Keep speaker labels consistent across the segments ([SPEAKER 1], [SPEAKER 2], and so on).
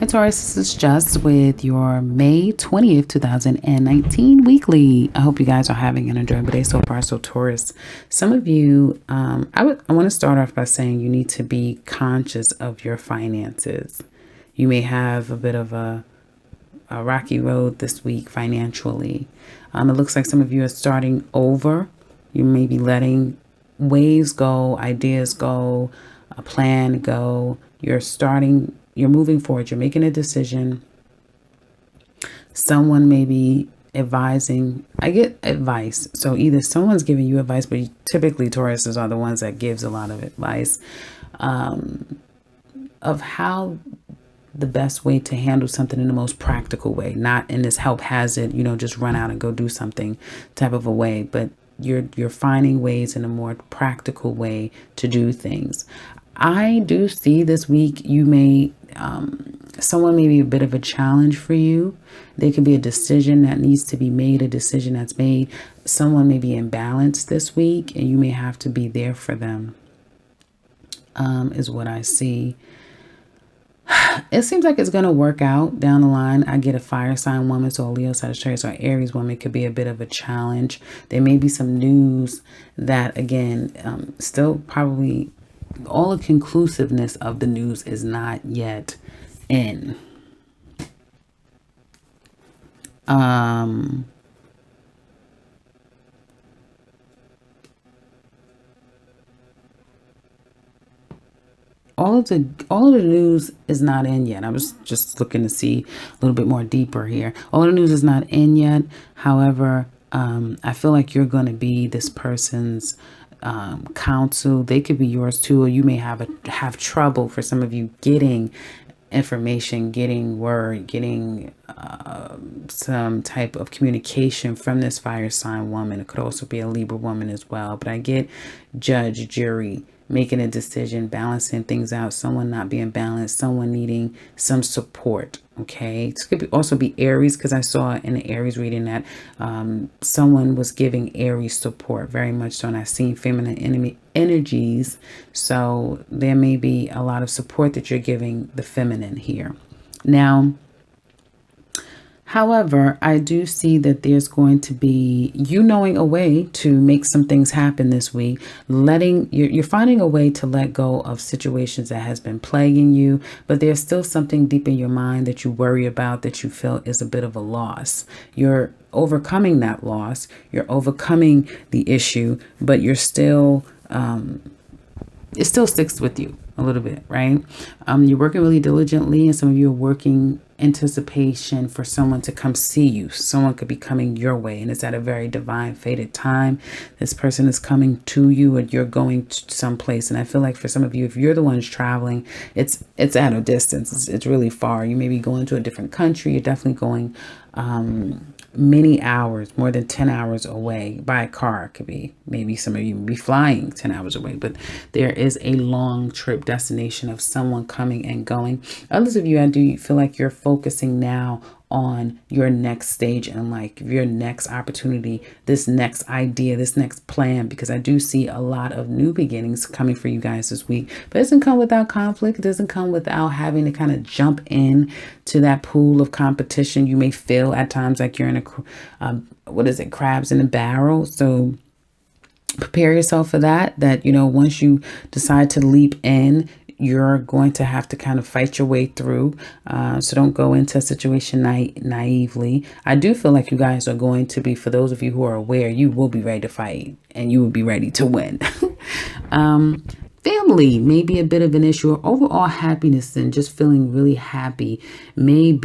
[SPEAKER 1] Taurus, this is just with your May 20th, 2019 weekly. I hope you guys are having an enjoyable day so far. So Taurus, some of you, I want to start off by saying you need to be conscious of your finances. You may have a bit of a rocky road this week financially. It looks like some of you are starting over. You may be letting ways go, ideas go, a plan go. You're moving forward. You're making a decision. Someone may be advising. I get advice. So either someone's giving you advice, but typically Tauruses are the ones that gives a lot of advice of how the best way to handle something in the most practical way, not in this help hazard, just run out and go do something type of a way, but you're finding ways in a more practical way to do things. I do see this week someone may be a bit of a challenge for you. There could be a decision that needs to be made, a decision that's made. Someone may be imbalanced this week and you may have to be there for them, is what I see. It seems like it's going to work out down the line. I get a fire sign woman, so a Leo, Sagittarius, or Aries woman could be a bit of a challenge. There may be some news that, again, still probably all the conclusiveness of the news is not yet in. All of the news is not in yet. I was just looking to see a little bit more deeper here. All the news is not in yet. However, I feel like you're going to be this person's counsel. They could be yours too, or you may have trouble, for some of you, getting information, getting word, getting some type of communication from this fire sign woman. It could also be a Libra woman as well, but I get judge, jury, making a decision, balancing things out, someone not being balanced, someone needing some support. Okay, this could also be Aries, because I saw in the Aries reading that someone was giving Aries support very much so, and I've seen feminine energies, so there may be a lot of support that you're giving the feminine here. Now, however, I do see that there's going to be you knowing a way to make some things happen this week. You're finding a way to let go of situations that has been plaguing you, but there's still something deep in your mind that you worry about, that you feel is a bit of a loss. You're overcoming that loss. You're overcoming the issue, but you're still, it still sticks with you a little bit, right? You're working really diligently, and some of you are working anticipation for someone to come see you. Someone could be coming your way, and it's at a very divine fated time. This person is coming to you, and you're going to someplace. And I feel like for some of you, if you're the ones traveling, it's at a distance. It's really far. You may be going to a different country. You're definitely going many hours, more than 10 hours away by a car. It could be, maybe some of you will be flying 10 hours away, but there is a long trip destination of someone coming and going. Others of you, I do feel like you're focusing now on your next stage in life, your next opportunity, this next idea, this next plan, because I do see a lot of new beginnings coming for you guys this week. But it doesn't come without conflict. It doesn't come without having to kind of jump in to that pool of competition. You may feel at times like you're in a crabs in a barrel. So prepare yourself for that, once you decide to leap in, you're going to have to kind of fight your way through. So don't go into a situation naively. I do feel like you guys are going to be, for those of you who are aware, you will be ready to fight and you will be ready to win. Family may be a bit of an issue, or overall happiness and just feeling really happy may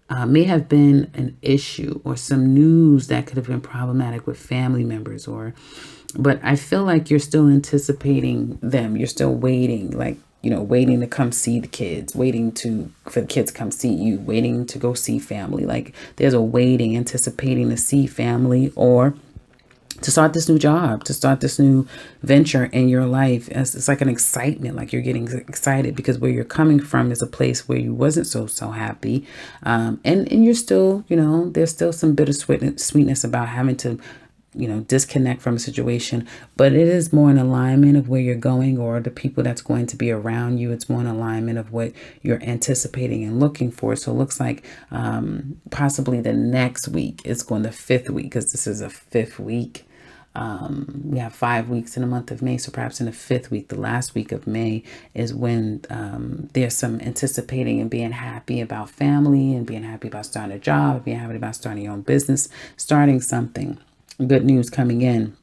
[SPEAKER 1] have been an issue, or some news that could have been problematic with family members, but I feel like you're still anticipating them. You're still waiting, waiting to come see the kids, for the kids to come see you, waiting to go see family. Like there's a waiting, anticipating to see family, or to start this new job, to start this new venture in your life. It's like an excitement, like you're getting excited because where you're coming from is a place where you wasn't so happy. And you're still, there's still some bittersweetness about having to disconnect from a situation, but it is more in alignment of where you're going or the people that's going to be around you. It's more in alignment of what you're anticipating and looking for. So it looks like possibly the next week is going the 5th week, because this is a 5th week. We have 5 weeks in the month of May. So perhaps in the 5th week, the last week of May, is when there's some anticipating and being happy about family and being happy about starting a job, being happy about starting your own business, starting something. Good news coming in.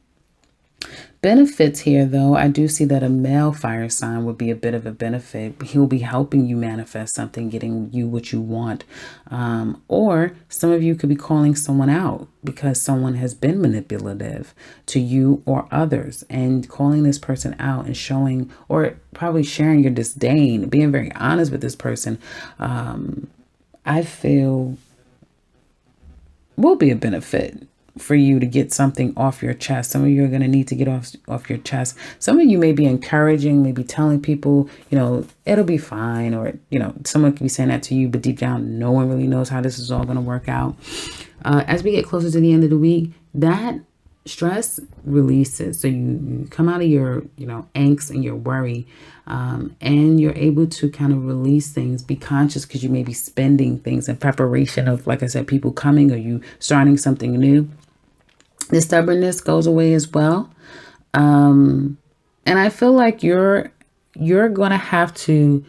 [SPEAKER 1] Benefits here, though, I do see that a male fire sign would be a bit of a benefit. He'll be helping you manifest something, getting you what you want. Or some of you could be calling someone out because someone has been manipulative to you or others, and calling this person out and showing, or probably sharing your disdain, being very honest with this person, I feel will be a benefit for you to get something off your chest. Some of you are going to need to get off your chest. Some of you may be encouraging, maybe telling people, it'll be fine. Or, someone could be saying that to you, but deep down, no one really knows how this is all going to work out. As we get closer to the end of the week, that stress releases. So you come out of your, angst and your worry, and you're able to kind of release things, be conscious, because you may be spending things in preparation of, like I said, people coming or you starting something new. The stubbornness goes away as well. And I feel like you're going to have to,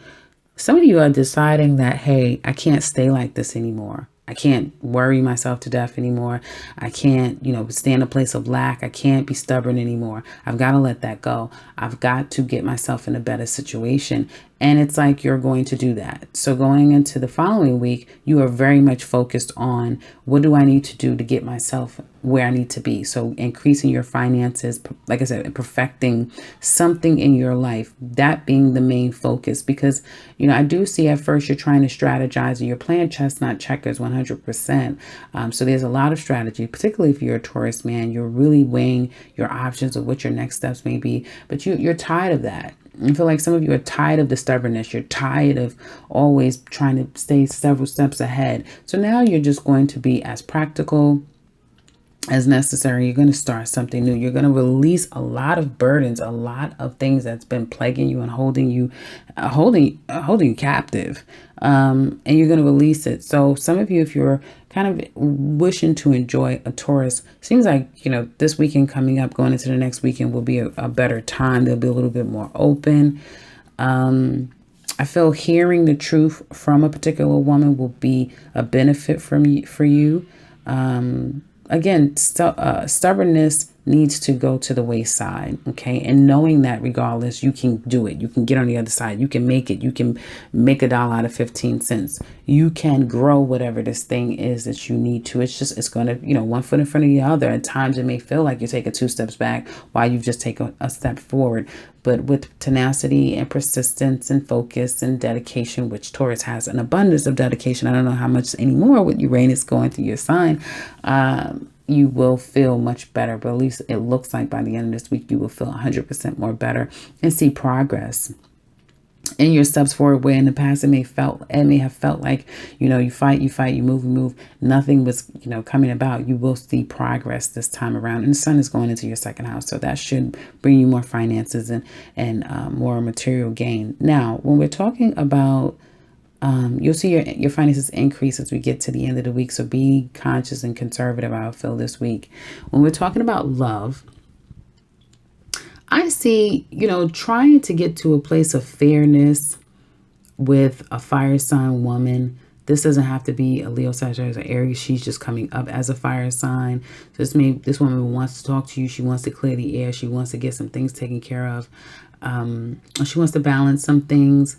[SPEAKER 1] some of you are deciding that, hey, I can't stay like this anymore. I can't worry myself to death anymore. I can't, stay in a place of lack. I can't be stubborn anymore. I've got to let that go. I've got to get myself in a better situation. And it's like you're going to do that. So going into the following week, you are very much focused on, what do I need to do to get myself where I need to be? So increasing your finances, like I said, perfecting something in your life, that being the main focus. Because, I do see at first you're trying to strategize and you're playing chess, not checkers, 100%. So there's a lot of strategy, particularly if you're a Taurus man. You're really weighing your options of what your next steps may be. But you're tired of that. I feel like some of you are tired of the stubbornness. You're tired of always trying to stay several steps ahead. So now you're just going to be as practical as necessary. You're going to start something new. You're going to release a lot of burdens, a lot of things that's been plaguing you and holding you captive. And you're going to release it. So some of you, if you're kind of wishing to enjoy a Taurus, seems like, this weekend coming up, going into the next weekend will be a better time. They'll be a little bit more open. I feel hearing the truth from a particular woman will be a benefit for you. Again, stubbornness needs to go to the wayside, okay? And knowing that regardless, you can do it. You can get on the other side. You can make it. You can make $1 out of 15 cents. You can grow whatever this thing is that you need to. It's going to, one foot in front of the other. At times it may feel like you're taking 2 steps back while you've just taken a step forward. But with tenacity and persistence and focus and dedication, which Taurus has an abundance of dedication. I don't know how much anymore with Uranus going through your sign. You will feel much better, but at least it looks like by the end of this week, you will feel 100% more better and see progress in your steps forward, where in the past it may have felt like, you fight, you move. Nothing was, coming about. You will see progress this time around. And the sun is going into your 2nd house. So that should bring you more finances and more material gain. Now, when we're talking about, you'll see your finances increase as we get to the end of the week. So be conscious and conservative, I feel, this week. When we're talking about love, I see, trying to get to a place of fairness with a fire sign woman. This doesn't have to be a Leo, Sagittarius, or Aries. She's just coming up as a fire sign. So this woman wants to talk to you. She wants to clear the air. She wants to get some things taken care of. She wants to balance some things.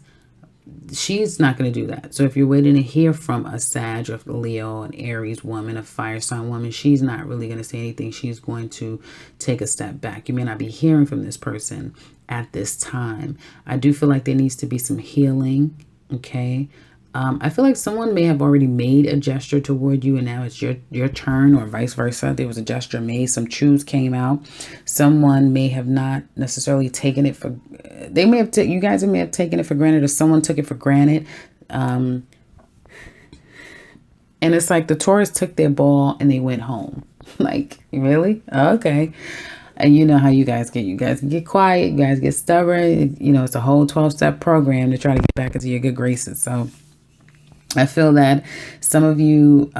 [SPEAKER 1] She's not going to do that. So if you're waiting to hear from a Sag, or a Leo, an Aries woman, a fire sign woman, she's not really going to say anything. She's going to take a step back. You may not be hearing from this person at this time. I do feel like there needs to be some healing. Okay. I feel like someone may have already made a gesture toward you, and now it's your turn, or vice versa. There was a gesture made, some truths came out. Someone may have not necessarily taken it for, you guys may have taken it for granted, or someone took it for granted. And it's like the Taurus took their ball and they went home. Like, really? Okay. And you know how you guys get. You guys get quiet. You guys get stubborn. You know, it's a whole 12-step program to try to get back into your good graces. So I feel that some of you,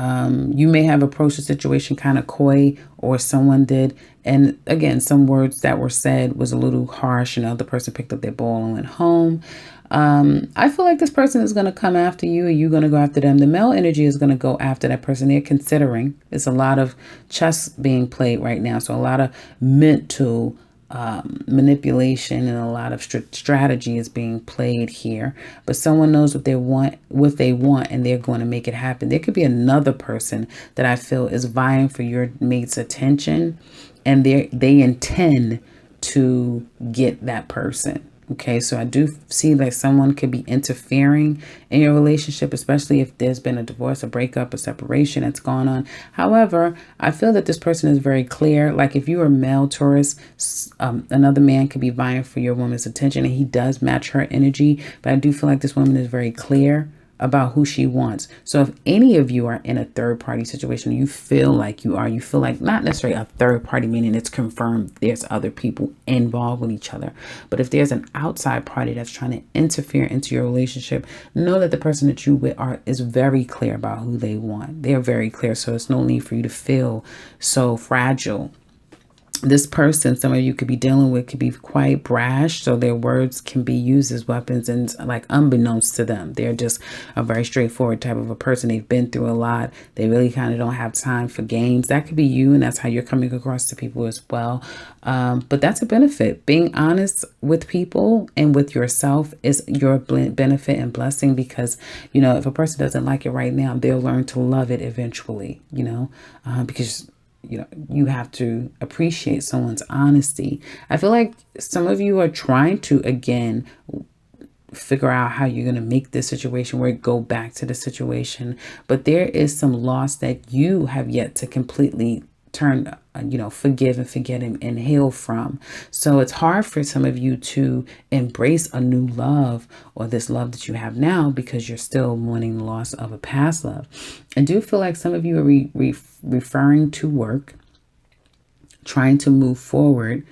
[SPEAKER 1] you may have approached the situation kind of coy, or someone did. And again, some words that were said was a little harsh. You know, the person picked up their ball and went home. I feel like this person is going to come after you, and you're going to go after them. The male energy is going to go after that person. They're considering. It's a lot of chess being played right now. So a lot of mental manipulation and a lot of strategy is being played here. But someone knows what they want, and they're going to make it happen. There could be another person that I feel is vying for your mate's attention, and they intend to get that person. Okay, so I do see that someone could be interfering in your relationship, especially if there's been a divorce, a breakup, a separation that's gone on. However, I feel that this person is very clear. Like if you are male Taurus, another man could be vying for your woman's attention, and he does match her energy. But I do feel like this woman is very clear about who she wants. So if any of you are in a third party situation, you feel like you feel like not necessarily a third party, meaning it's confirmed there's other people involved with each other. But if there's an outside party that's trying to interfere into your relationship, know that the person that you with is very clear about who they want. They're very clear. So it's no need for you to feel so fragile. This person, some of you could be dealing with, could be quite brash. So their words can be used as weapons, and like unbeknownst to them, they're just a very straightforward type of a person. They've been through a lot. They really kind of don't have time for games. That could be you, and that's how you're coming across to people as well. But that's a benefit. Being honest with people and with yourself is your benefit and blessing, because, you know, if a person doesn't like it right now, they'll learn to love it eventually, you know, because you know, you have to appreciate someone's honesty. I feel like some of you are trying to, again, figure out how you're going to make this situation work, go back to the situation. But there is some loss that you have yet to completely turn, forgive and forget and heal from. So it's hard for some of you to embrace a new love, or this love that you have now, because you're still mourning the loss of a past love. I do feel like some of you are referring to work, trying to move forward,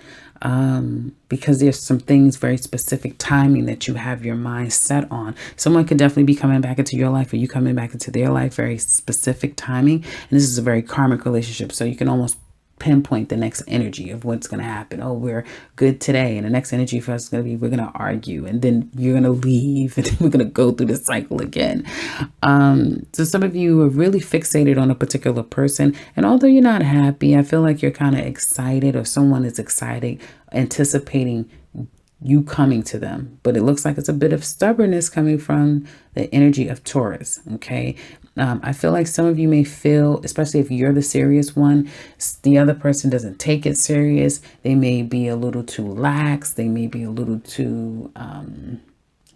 [SPEAKER 1] because there's some things, very specific timing that you have your mind set on. Someone could definitely be coming back into your life, or you coming back into their life, very specific timing. And this is a very karmic relationship. So you can almost pinpoint the next energy of what's going to happen. Oh, we're good today, and the next energy for us is going to be, we're going to argue, and then you're going to leave, and then we're going to go through the cycle again. So some of you are really fixated on a particular person, and although you're not happy, I feel like you're kind of excited, or someone is excited, anticipating you coming to them. But it looks like it's a bit of stubbornness coming from the energy of Taurus. Okay. I feel like some of you may feel, especially if you're the serious one, the other person doesn't take it serious. They may be a little too lax. They may be a little too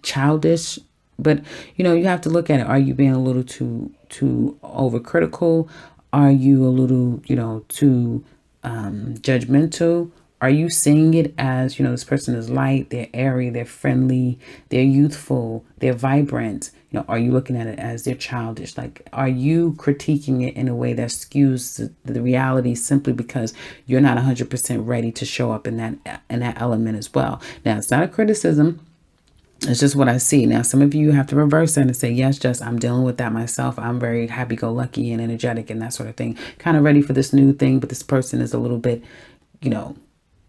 [SPEAKER 1] childish. But, you know, you have to look at it. Are you being a little too overcritical? Are you a little, too judgmental? Are you seeing it as, this person is light, they're airy, they're friendly, they're youthful, they're vibrant? Are you looking at it as they're childish? Like, are you critiquing it in a way that skews the reality simply because you're not 100% ready to show up in that element as well? Now, it's not a criticism. It's just what I see. Now, some of you have to reverse that and say, yes, just I'm dealing with that myself. I'm very happy-go-lucky and energetic and that sort of thing. Kind of ready for this new thing, but this person is a little bit,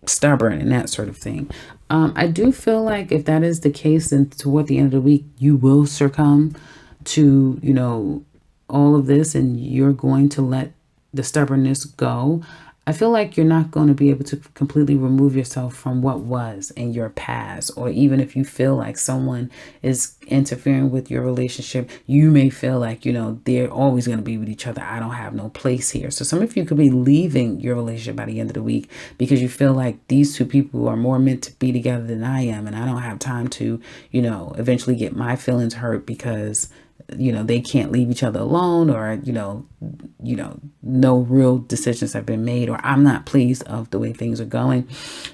[SPEAKER 1] stubborn and that sort of thing. I do feel like if that is the case, then toward the end of the week, you will succumb to, all of this, and you're going to let the stubbornness go. I feel like you're not going to be able to completely remove yourself from what was in your past, or even if you feel like someone is interfering with your relationship, you may feel like, they're always going to be with each other. I don't have no place here. So some of you could be leaving your relationship by the end of the week because you feel like these two people are more meant to be together than I am. And I don't have time to, eventually get my feelings hurt because they can't leave each other alone, or, no real decisions have been made, or I'm not pleased of the way things are going.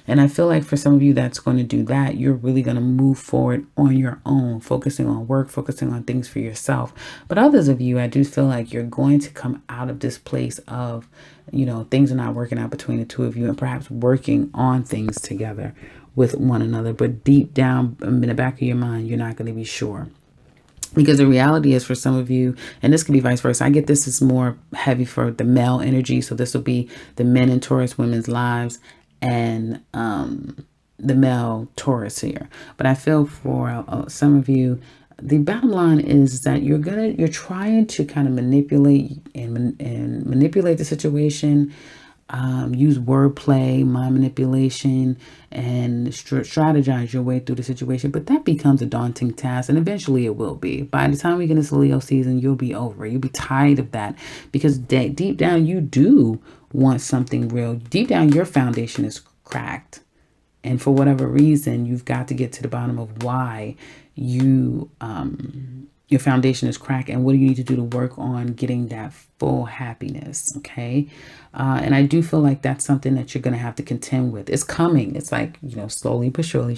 [SPEAKER 1] And I feel like for some of you that's going to do that, you're really going to move forward on your own, focusing on work, focusing on things for yourself. But others of you, I do feel like you're going to come out of this place of you know, things are not working out between the two of you, and perhaps working on things together with one another. But deep down in the back of your mind, you're not going to be sure. Because the reality is, for some of you, and this could be vice versa, I get this is more heavy for the male energy. So this will be the men in Taurus women's lives, and the male Taurus here. But I feel for some of you, the bottom line is that you're trying to kind of manipulate and manipulate the situation. Use wordplay, mind manipulation, and strategize your way through the situation. But that becomes a daunting task, and eventually it will be. By the time we get into Leo season, you'll be over it. You'll be tired of that, because deep down, you do want something real. Deep down, your foundation is cracked. And for whatever reason, you've got to get to the bottom of why you your foundation is cracked, and what do you need to do to work on getting that full happiness. Okay. And I do feel like that's something that you're going to have to contend with. It's coming. It's like, you know, slowly but surely,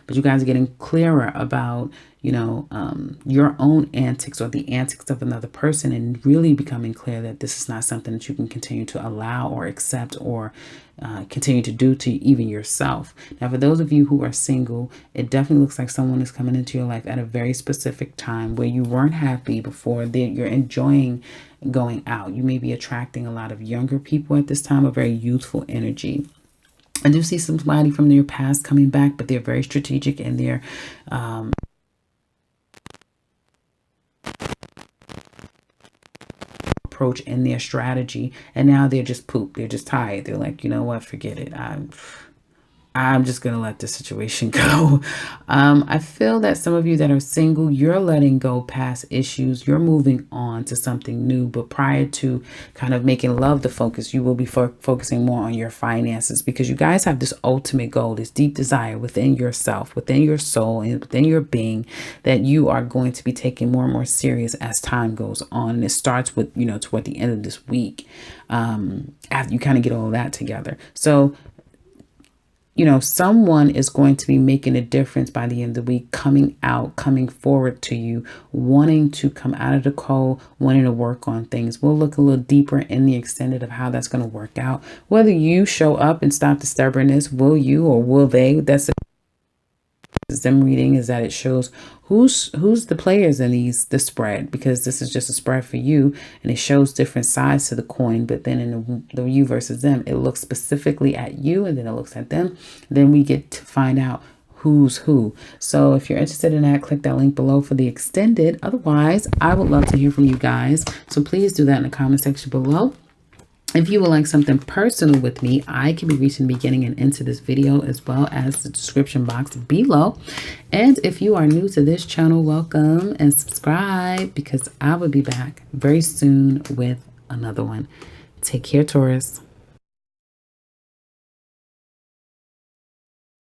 [SPEAKER 1] but you guys are getting clearer about, you know, your own antics or the antics of another person, and really becoming clear that this is not something that you can continue to allow or accept or continue to do to even yourself. Now, for those of you who are single, it definitely looks like someone is coming into your life at a very specific time where you weren't happy before. You're enjoying going out. You may be attracting a lot of younger people at this time, a very youthful energy. I do see somebody from your past coming back, but they're very strategic in their approach and their strategy, and now they're just pooped. They're just tired. They're like, you know what, forget it. I'm just gonna let the situation go. I feel that some of you that are single, you're letting go past issues. You're moving on to something new. But prior to kind of making love the focus, you will be focusing more on your finances, because you guys have this ultimate goal, this deep desire within yourself, within your soul, and within your being, that you are going to be taking more and more serious as time goes on. And it starts with, you know, toward the end of this week, after you kind of get all that together. So, you know, someone is going to be making a difference by the end of the week, coming forward to you, wanting to come out of the cold, wanting to work on things. We'll look a little deeper in the extended of how that's going to work out. Whether you show up and stop the stubbornness, will you or will they? That's them reading is that it shows who's the players in the spread, because this is just a spread for you, and it shows different sides to the coin. But then in the you versus them, it looks specifically at you, and then it looks at them. Then we get to find out who's who. So if you're interested in that, click that link below for the extended. Otherwise, I would love to hear from you guys, so please do that in the comment section below. If you would like something personal with me, I can be reached in the beginning and into this video, as well as the description box below. And if you are new to this channel, welcome and subscribe, because I will be back very soon with another one. Take care, Taurus.